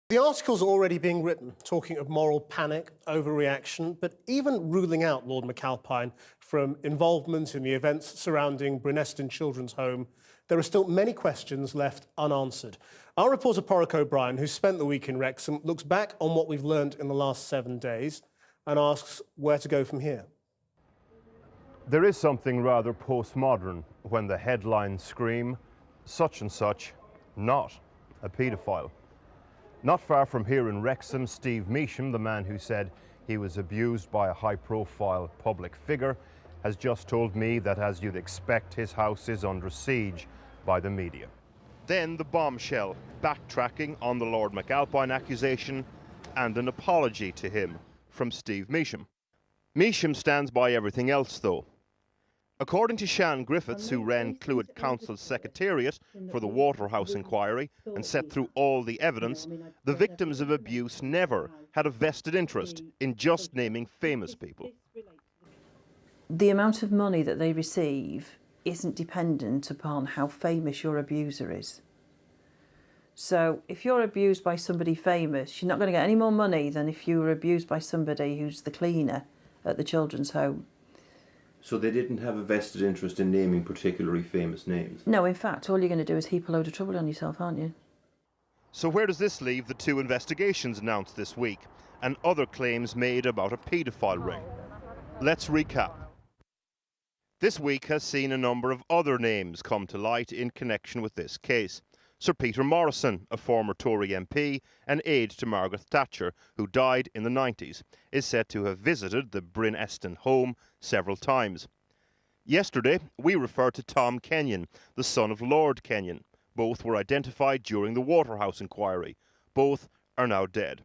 The article's already being written, talking of moral panic, overreaction, but even ruling out Lord McAlpine from involvement in the events surrounding Bruneston Children's Home, there are still many questions left unanswered. Our reporter Paraic O'Brien, who spent the week in Wrexham, looks back on what we've learned in the last 7 days and asks where to go from here. There is something rather postmodern when the headlines scream, such and such, not a paedophile. Not far from here in Wrexham, Steve Measham, the man who said he was abused by a high-profile public figure, has just told me that, as you'd expect, his house is under siege by the media. Then the bombshell, backtracking on the Lord McAlpine accusation and an apology to him from Steve Measham. Measham stands by everything else, though. According to Shan Griffiths, who ran Clwyd Council's secretariat for the Waterhouse inquiry and set through all the evidence, the victims of abuse never had a vested interest in just naming famous people. The amount of money that they receive isn't dependent upon how famous your abuser is. So if you're abused by somebody famous, you're not going to get any more money than if you were abused by somebody who's the cleaner at the children's home. So they didn't have a vested interest in naming particularly famous names? No, in fact, all you're going to do is heap a load of trouble on yourself, aren't you? So where does this leave the two investigations announced this week and other claims made about a paedophile ring? Let's recap. This week has seen a number of other names come to light in connection with this case. Sir Peter Morrison, a former Tory MP and aide to Margaret Thatcher, who died in the 90s, is said to have visited the Bruneston home several times. Yesterday, we referred to Tom Kenyon, the son of Lord Kenyon. Both were identified during the Waterhouse inquiry. Both are now dead.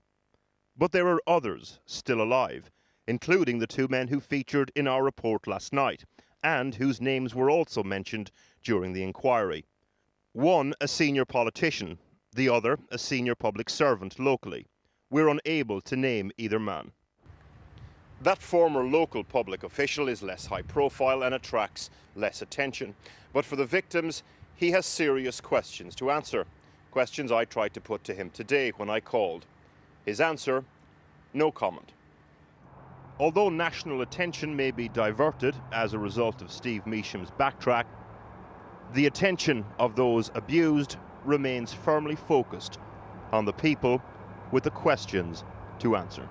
But there are others still alive, including the two men who featured in our report last night, and whose names were also mentioned during the inquiry. One, a senior politician, the other, a senior public servant locally. We're unable to name either man. That former local public official is less high profile and attracts less attention. But for the victims, he has serious questions to answer. Questions I tried to put to him today when I called. His answer, no comment. Although national attention may be diverted as a result of Steve Measham's backtrack, the attention of those abused remains firmly focused on the people with the questions to answer.